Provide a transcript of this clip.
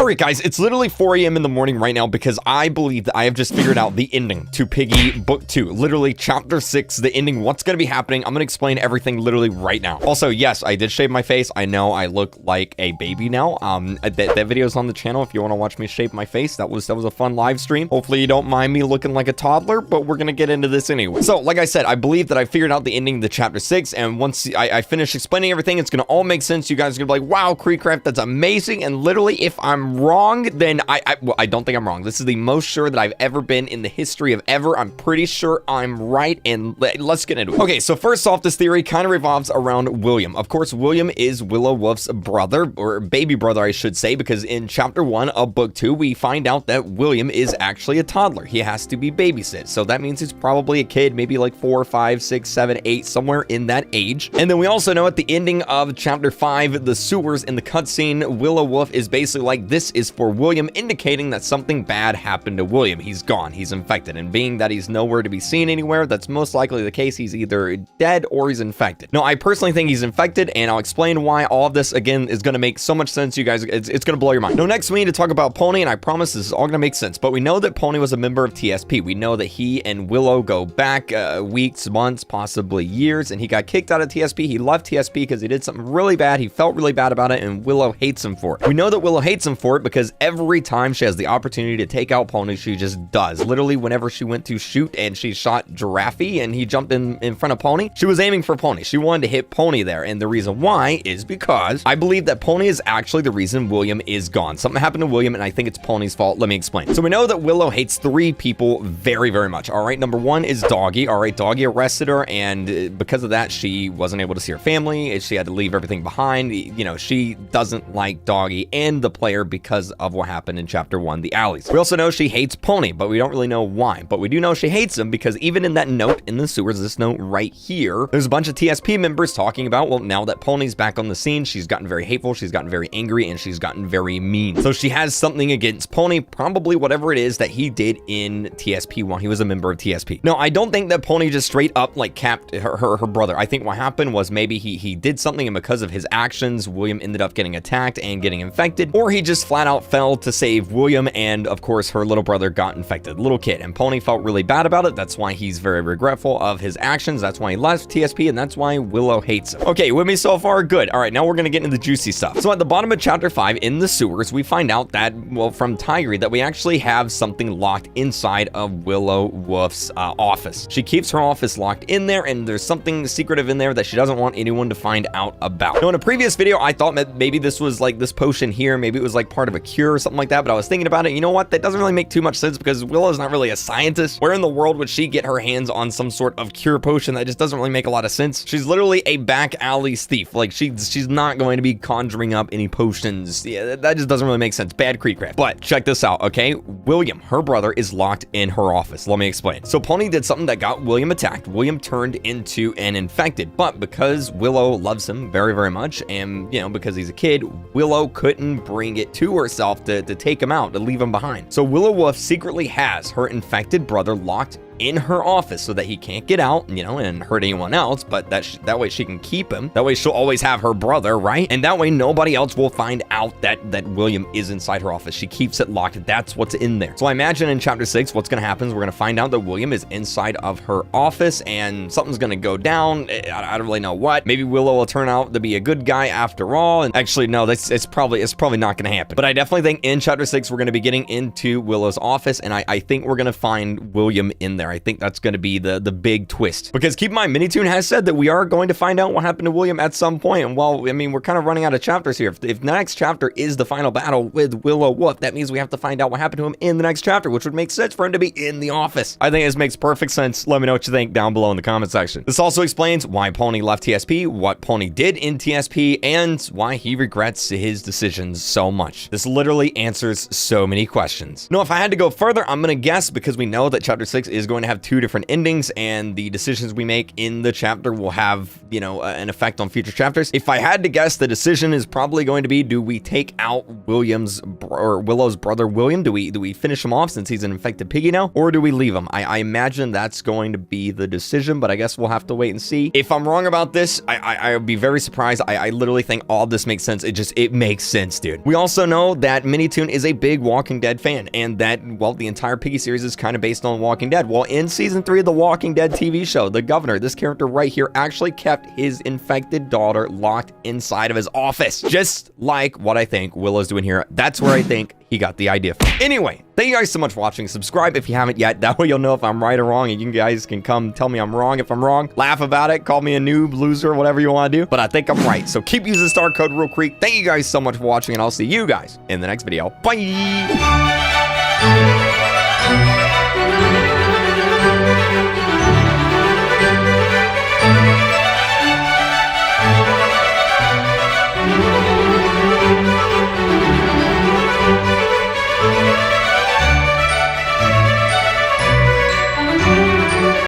All right, guys, it's literally 4 a.m. in the morning right now because I believe that I have just figured out the ending to Piggy Book 2. Literally, Chapter 6, the ending, what's going to be happening. I'm going to explain everything literally right now. Also, yes, I did shave my face. I know I look like a baby now. That video is on the channel if you want to watch me shave my face. That was a fun live stream. Hopefully, you don't mind me looking like a toddler, but we're going to get into this anyway. So, like I said, I believe that I figured out the ending to Chapter 6, and once I finish explaining everything, it's going to all make sense. You guys are going to be like, wow, Creecraft, that's amazing. And literally, if I'm wrong, then well, I don't think I'm wrong. This is the most sure that I've ever been in the history of ever. I'm pretty sure I'm right, and let's get into it. Okay, so first off, this theory kind of revolves around William. Of course, William is Willow Wolf's brother, or baby brother, I should say, because in Chapter 1 of Book 2, we find out that William is actually a toddler. He has to be babysit, so that means he's probably a kid, maybe like 4, 5, 6, 7, 8, somewhere in that age. And then we also know at the ending of Chapter 5, the sewers in the cutscene, Willow Wolf is basically like, this is for William, indicating that something bad happened to William. He's gone, he's infected, and being that he's nowhere to be seen anywhere, that's most likely the case. He's either dead or he's infected. No, I personally think he's infected, and I'll explain why all of this, again, is going to make so much sense. You guys, it's going to blow your mind. No, next we need to talk about Pony, and I promise this is all going to make sense, but we know that Pony was a member of TSP. We know that he and Willow go back weeks, months, possibly years, and he got kicked out of TSP. He left TSP because he did something really bad. He felt really bad about it, and Willow hates him for it. We know that Willow hates him for it because every time she has the opportunity to take out Pony, she just does. Literally, whenever she went to shoot and she shot Giraffe and he jumped in front of Pony, she was aiming for Pony. She wanted to hit Pony there, and the reason why is because I believe that Pony is actually the reason William is gone. Something happened to William, and I think it's Pony's fault. Let me explain. So we know that Willow hates 3 people very, very much. All right, number 1 is Doggy. All right, Doggy arrested her, and because of that, she wasn't able to see her family. She had to leave everything behind. You know, she doesn't like Doggy and the player because of what happened in Chapter 1, the alleys. We also know she hates Pony, but we don't really know why. But we do know she hates him because even in that note in the sewers, this note right here, there's a bunch of TSP members talking about, well, now that Pony's back on the scene, she's gotten very hateful, she's gotten very angry, and she's gotten very mean. So she has something against Pony, probably whatever it is that he did in TSP while he was a member of TSP. No, I don't think that Pony just straight up like capped her brother. I think what happened was maybe he did something, and because of his actions, William ended up getting attacked and getting infected, or he just flat out fell to save William, and of course her little brother got infected, little kid, and Pony felt really bad about it. That's why he's very regretful of his actions. That's why he left TSP, and that's why Willow hates him. Okay, with me so far? Good. All right, now we're gonna get into the juicy stuff. So at the bottom of Chapter 5 in the sewers, we find out that, well, from Tigray, that we actually have something locked inside of Willow Wolf's office. She keeps her office locked in there, and there's something secretive in there that she doesn't want anyone to find out about. Now, in a previous video, I thought that maybe this was like this potion here, maybe it was like part of a cure or something like that, but I was thinking about it. You know what? That doesn't really make too much sense because Willow's not really a scientist. Where in the world would she get her hands on some sort of cure potion? That just doesn't really make a lot of sense. She's literally a back alley thief. Like she's not going to be conjuring up any potions. Yeah, that just doesn't really make sense. Bad Creecraft. But check this out, okay? William, her brother, is locked in her office. Let me explain. So Pony did something that got William attacked. William turned into an infected, but because Willow loves him very, very much, and you know, because he's a kid, Willow couldn't bring it to herself to take him out, to leave him behind. So Willow Wolf secretly has her infected brother locked in her office so that he can't get out, you know, and hurt anyone else, but that way she can keep him. That way she'll always have her brother, right? And that way nobody else will find out that William is inside her office. She keeps it locked. That's what's in there. So I imagine in Chapter 6, what's going to happen is we're going to find out that William is inside of her office and something's going to go down. I don't really know what. Maybe Willow will turn out to be a good guy after all. And actually, no, it's probably not going to happen. But I definitely think in Chapter 6, we're going to be getting into Willow's office, and I think we're going to find William in there. I think that's going to be the big twist. Because keep in mind, Minitoon has said that we are going to find out what happened to William at some point. And well, I mean, we're kind of running out of chapters here. If the next chapter is the final battle with Willow Wolf, that means we have to find out what happened to him in the next chapter, which would make sense for him to be in the office. I think this makes perfect sense. Let me know what you think down below in the comment section. This also explains why Pony left TSP, what Pony did in TSP, and why he regrets his decisions so much. This literally answers so many questions. Now, if I had to go further, I'm going to guess, because we know that Chapter 6 is going going to have two different endings, and the decisions we make in the chapter will have, you know, an effect on future chapters. If I had to guess, the decision is probably going to be, do we take out Willow's brother William? Do we finish him off since he's an infected piggy now, or do we leave him? I imagine that's going to be the decision, but I guess we'll have to wait and see. If I'm wrong about this, I would be very surprised. I literally think all this makes sense. It makes sense, dude. We also know that Minitoon is a big Walking Dead fan, and that, well, the entire Piggy series is kind of based on Walking Dead. Well, in season 3 of the Walking Dead TV show, the governor, this character right here, actually kept his infected daughter locked inside of his office, just like what I think Willow's doing here. That's where I think he got the idea from. Anyway, thank you guys so much for watching. Subscribe if you haven't yet. That way you'll know if I'm right or wrong, and you guys can come tell me I'm wrong if I'm wrong. Laugh about it, call me a noob, loser, whatever you want to do. But I think I'm right. So keep using star code Real Creek. Thank you guys so much for watching, and I'll see you guys in the next video. Bye!